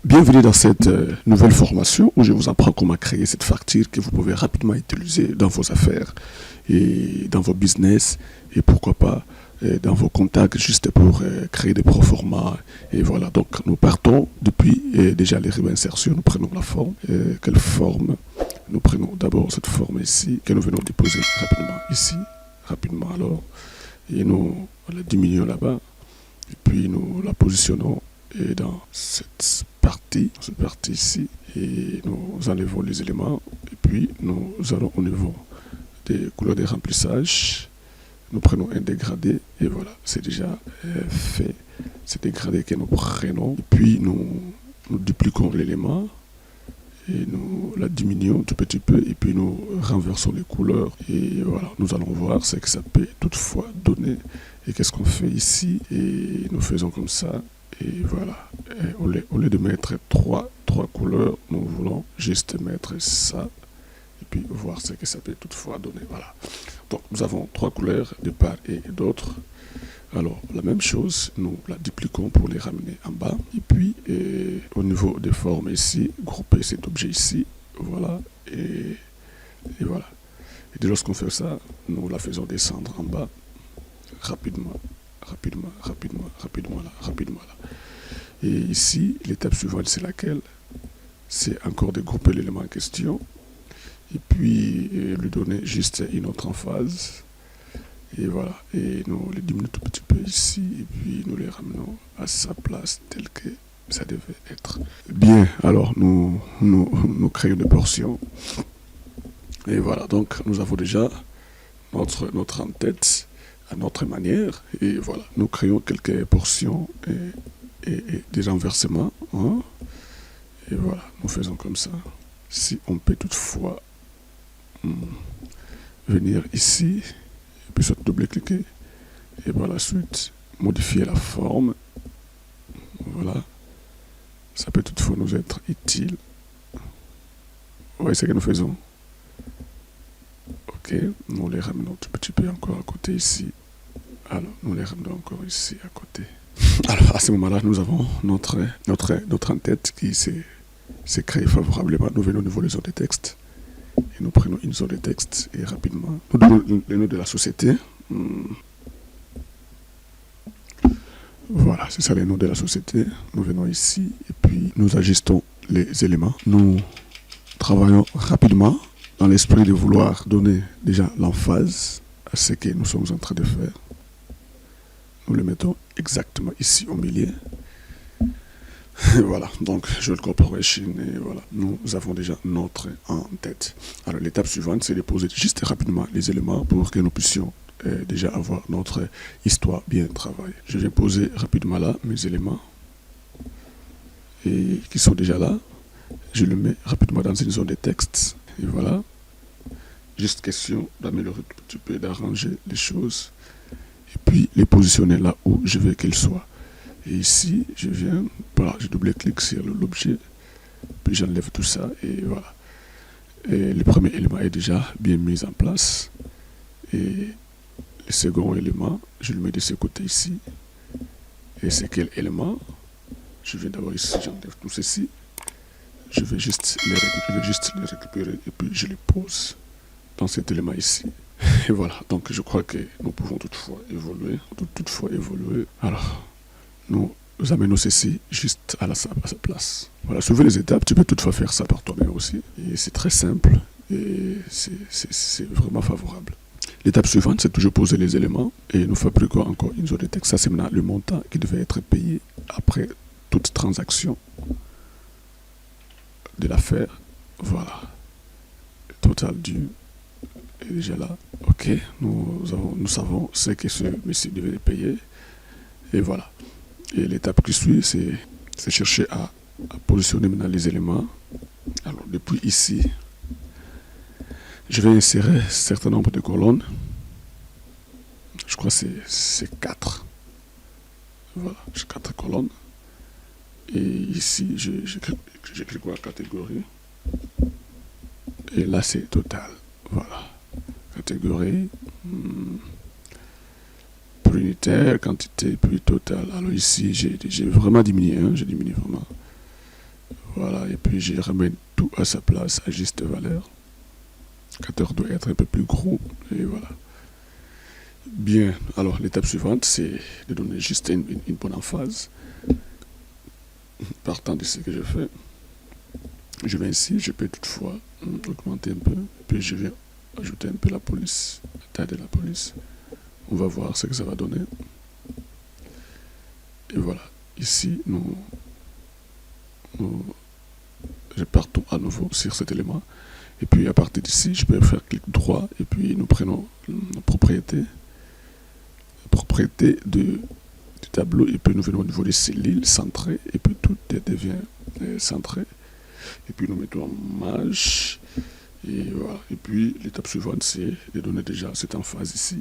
Bienvenue dans cette nouvelle formation où je vous apprends comment créer cette facture que vous pouvez rapidement utiliser dans vos affaires et dans vos business et pourquoi pas dans vos contacts juste pour créer des proformas. Et voilà, donc nous partons depuis déjà les réinsertions, nous prenons la forme. Quelle forme? Nous prenons d'abord cette forme ici que nous venons déposer rapidement ici, rapidement alors, et nous la diminuons là-bas et puis nous la positionnons dans cette partie ici, et nous enlevons les éléments, et puis nous allons au niveau des couleurs de remplissage, nous prenons un dégradé, et voilà, c'est déjà fait, c'est dégradé que nous prenons, et puis nous dupliquons l'élément, et nous la diminuons tout petit peu, et puis nous renversons les couleurs, et voilà, nous allons voir ce que ça peut toutefois donner, et qu'est-ce qu'on fait ici, et nous faisons comme ça. Et voilà, et au lieu de mettre trois couleurs, nous voulons juste mettre ça et puis voir ce que ça peut toutefois donner. Voilà. Donc nous avons trois couleurs de part et d'autre. Alors la même chose, nous la dupliquons pour les ramener en bas. Et puis au niveau des formes ici, grouper cet objet ici. Voilà. Et voilà. Et dès lorsqu'on fait ça, nous la faisons descendre en bas rapidement. Rapidement là. Et ici, l'étape suivante, c'est laquelle? C'est encore de grouper l'élément en question et puis lui donner juste une autre emphase. Et voilà, et nous les diminuons tout petit peu ici et puis nous les ramenons à sa place telle que ça devait être. Bien, alors nous créons des portions. Et voilà, donc nous avons déjà notre en-tête à notre manière, et voilà, nous créons quelques portions et des renversements, hein, et voilà, nous faisons comme ça. Si on peut toutefois venir ici, et puis soit double-cliquer, et par la suite modifier la forme, voilà, ça peut toutefois nous être utile. Vous voyez ce que nous faisons. Ok, nous les ramenons tout petit peu encore à côté ici. Alors, nous les ramenons encore ici à côté. Alors, à ce moment-là, nous avons notre en-tête qui s'est créée favorablement. Nous venons au niveau des zones de texte. Et nous prenons une zone de texte et rapidement, nous donnons le nom de la société. Voilà, c'est ça le nom de la société. Nous venons ici et puis nous ajustons les éléments. Nous travaillons rapidement dans l'esprit de vouloir donner déjà l'emphase à ce que nous sommes en train de faire. Nous le mettons exactement ici au milieu. Et voilà, donc Joel Corporation, et voilà, nous avons déjà notre en-tête. Alors l'étape suivante, c'est de poser juste rapidement les éléments pour que nous puissions déjà avoir notre histoire bien travaillée. Je vais poser rapidement là mes éléments et qui sont déjà là. Je le mets rapidement dans une zone de texte. Et voilà, juste question d'améliorer un petit peu, d'arranger les choses et puis les positionner là où je veux qu'ils soient. Et ici, je viens, voilà, je double-clique sur l'objet, puis j'enlève tout ça et voilà. Et le premier élément est déjà bien mis en place. Et le second élément, je le mets de ce côté ici. Et c'est quel élément? Je viens d'abord ici, j'enlève tout ceci. Je vais juste les récupérer et puis je les pose dans cet élément ici. Et voilà, donc je crois que nous pouvons toutefois évoluer. Alors, nous amenons ceci juste à sa place. Voilà, suivez les étapes, tu peux toutefois faire ça par toi-même aussi. Et c'est très simple et c'est vraiment favorable. L'étape suivante, c'est toujours poser les éléments et nous fabriquons encore une zone de texte. Ça, c'est maintenant le montant qui devait être payé après toute transaction de l'affaire. Voilà. Le total dû est déjà là. Ok, nous savons ce que ce monsieur devait payer. Et voilà. Et l'étape qui suit, c'est chercher à positionner maintenant les éléments. Alors, depuis ici, je vais insérer un certain nombre de colonnes. Je crois que c'est 4. Voilà, j'ai 4 colonnes. Et ici, j'écris quoi? Catégorie. Et là, c'est total. Voilà. Catégorie. Unitaire, quantité, puis total. Alors ici, j'ai vraiment diminué, hein, j'ai diminué vraiment. Voilà, et puis je remets tout à sa place, à juste valeur. Le curseur doit être un peu plus gros, et voilà. Bien, alors l'étape suivante, c'est de donner juste une bonne emphase. Partant de ce que je fais, je vais ici, je peux toutefois augmenter un peu, puis je vais ajouter un peu la police, la taille de la police. On va voir ce que ça va donner. Et voilà, ici, nous repartons à nouveau sur cet élément. Et puis à partir d'ici, je peux faire clic droit et puis nous prenons la propriété du tableau et puis nous venons au niveau des cellules centrées et puis tout devient centré. Et puis nous mettons en mage et voilà. Et puis l'étape suivante, c'est de donner déjà cette emphase ici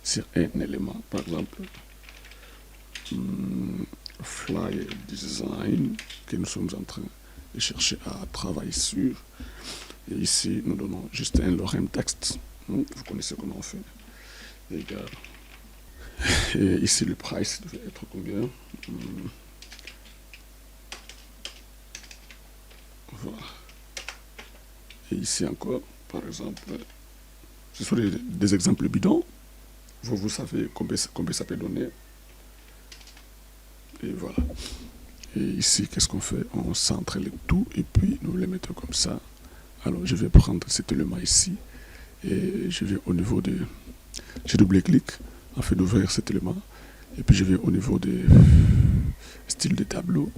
sur un élément. Par exemple, Fly Design que nous sommes en train de chercher à travailler sur. Et ici, nous donnons juste un lorem texte. Vous connaissez comment on fait. Égal. Et ici, le price devait être combien? Voilà. Et ici encore, par exemple, ce sont des exemples bidons. Vous savez combien ça peut donner. Et voilà. Et ici, qu'est-ce qu'on fait? On centre le tout et puis nous les mettons comme ça. Alors, je vais prendre cet élément ici et je vais au niveau de... Je double-clic afin d'ouvrir cet élément. Et puis, je vais au niveau des styles de tableau.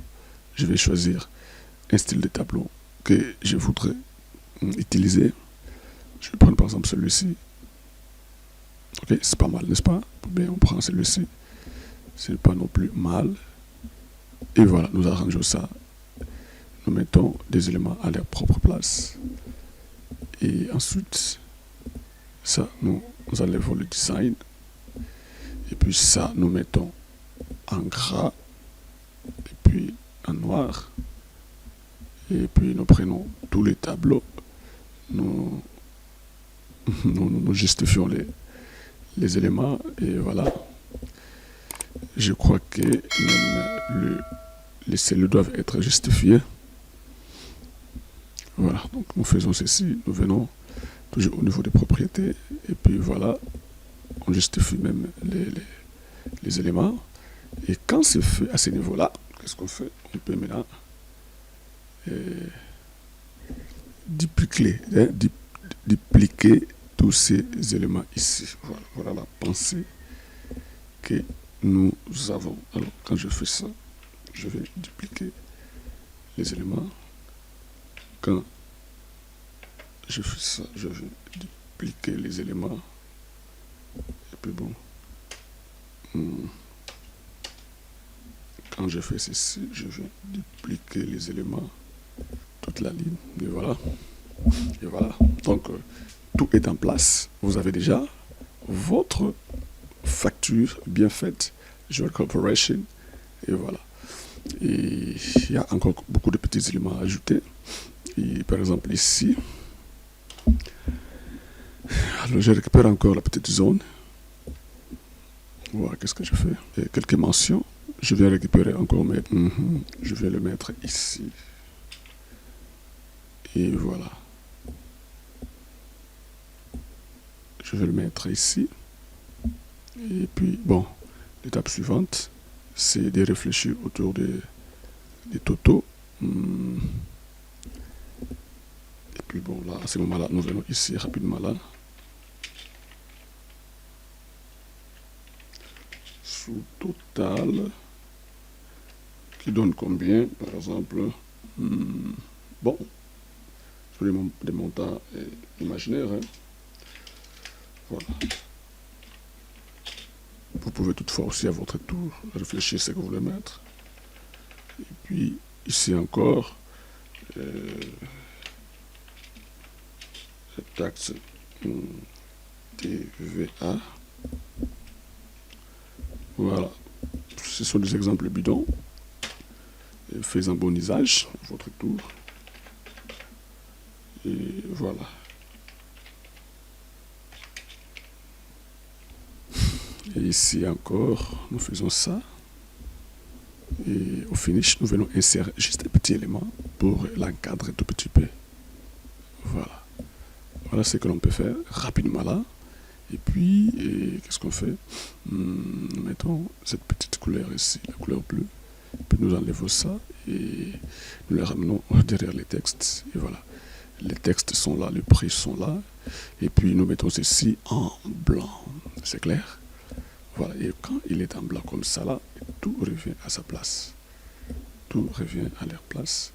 Je vais choisir un style de tableau que je voudrais utiliser. Je vais prendre par exemple celui-ci. Ok, c'est pas mal, n'est-ce pas? Bien, on prend celui-ci. Ce n'est pas non plus mal. Et voilà, nous arrangeons ça. Nous mettons des éléments à leur propre place. Et ensuite, ça, nous enlevons le design. Et puis ça, nous mettons en gras. Et puis en noir. Et puis nous prenons tous les tableaux. Nous justifions les éléments. Et voilà. Je crois que même les cellules doivent être justifiées. Voilà, donc nous faisons ceci, nous venons toujours au niveau des propriétés, et puis voilà, on justifie même les éléments. Et quand c'est fait à ce niveau-là, qu'est-ce qu'on fait? On peut maintenant dupliquer tous ces éléments ici. Voilà la pensée que nous avons. Alors, quand je fais ça, je vais dupliquer les éléments. Quand je fais ça, je vais dupliquer les éléments. Et puis bon. Quand je fais ceci, je vais dupliquer les éléments. Toute la ligne. Et voilà. Et voilà. Donc, tout est en place. Vous avez déjà votre facture bien faite. Joint Corporation. Et voilà. Et il y a encore beaucoup de petits éléments à ajouter. Et par exemple ici, alors je récupère encore la petite zone. Voilà, qu'est-ce que je fais? Et quelques mentions. Je vais récupérer encore, mais je vais le mettre ici. Et voilà. Je vais le mettre ici. Et puis, bon, l'étape suivante, c'est de réfléchir autour des totaux. Et puis bon, là, à ce moment-là, nous venons ici rapidement là. Sous total, qui donne combien, par exemple? Bon, sur des montants imaginaires. Hein. Voilà. Vous pouvez toutefois aussi à votre tour réfléchir ce que vous voulez mettre. Et puis, ici encore, taxe TVA. Voilà. Ce sont des exemples bidons. Faites un bon usage à votre tour. Et voilà. Et ici encore, nous faisons ça. Et au finish, nous venons insérer juste un petit élément pour l'encadrer tout petit peu. Voilà. Voilà ce que l'on peut faire rapidement là. Et puis, qu'est-ce qu'on fait? Mettons cette petite couleur ici, la couleur bleue. Puis nous enlevons ça et nous les ramenons derrière les textes. Et voilà. Les textes sont là, les prix sont là. Et puis nous mettons ceci en blanc. C'est clair? Voilà. Et quand il est en blanc comme ça là, tout revient à sa place. Tout revient à leur place.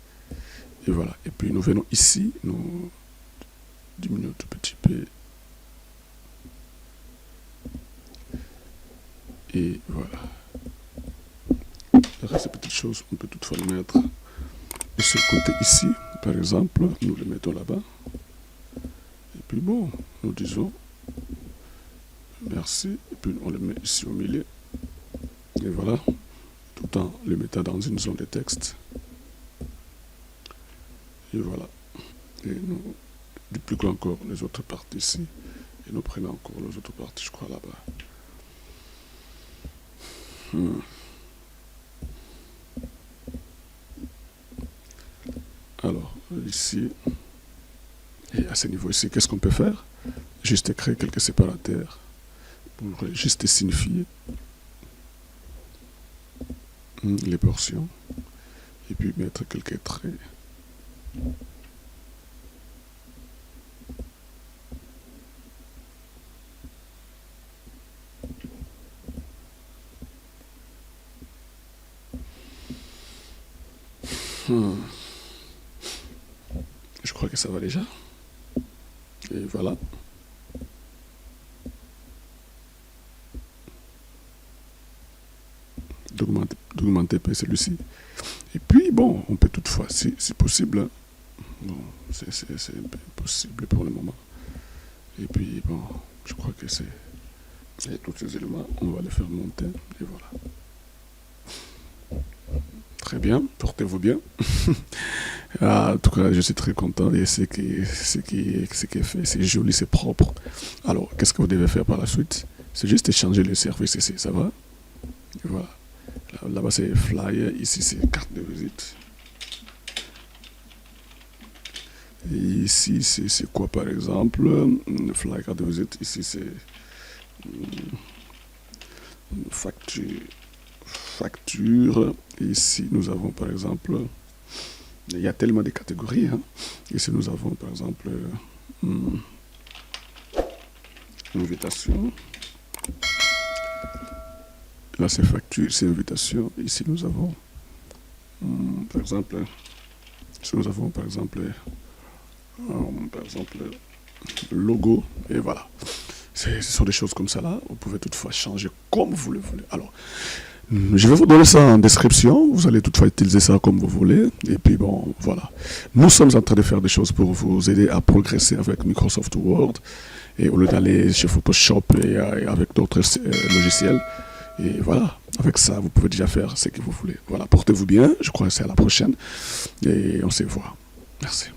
Et voilà. Et puis nous venons ici, nous diminuons tout petit peu. Et voilà. Le reste des petites choses, on peut toutefois le mettre de ce côté ici. Par exemple, nous le mettons là-bas. Et puis bon, nous disons merci. Et puis on le met ici au milieu. Et voilà. Tout en le mettant dans une zone de texte. Et voilà. Et nous dupliquons encore les autres parties ici. Et nous prenons encore les autres parties, je crois, là-bas. Alors, ici, et à ce niveau ici, qu'est-ce qu'on peut faire? Juste créer quelques séparateurs pour juste signifier les portions et puis mettre quelques traits. Je crois que ça va déjà. Et voilà. D'augmenter celui-ci. Et puis, bon, on peut toutefois, si possible, hein. Bon, c'est impossible pour le moment. Et puis, bon, je crois que c'est... Et tous ces éléments, on va les faire monter. Et voilà. Très bien, portez-vous bien. En tout cas, je suis très content et ce qui est fait, c'est joli, c'est propre. Alors, qu'est-ce que vous devez faire par la suite? C'est juste échanger le service ici, ça va? Et voilà. Là-bas, c'est flyer, ici, c'est carte de visite. Et ici, c'est quoi par exemple? Flyer, carte de visite, ici, c'est facture. Et ici, nous avons par exemple, il y a tellement de catégories. Hein. Ici, nous avons par exemple invitation. Là, c'est facture, c'est invitation. Ici, nous avons par exemple, ici, nous avons par exemple logo. Et voilà. Ce sont des choses comme ça là. Vous pouvez toutefois changer comme vous le voulez. Alors, je vais vous donner ça en description. Vous allez toutefois utiliser ça comme vous voulez. Et puis bon, voilà. Nous sommes en train de faire des choses pour vous aider à progresser avec Microsoft Word. Et au lieu d'aller chez Photoshop et avec d'autres logiciels. Et voilà, avec ça, vous pouvez déjà faire ce que vous voulez. Voilà, portez-vous bien. Je crois que c'est à la prochaine. Et on se voit. Merci.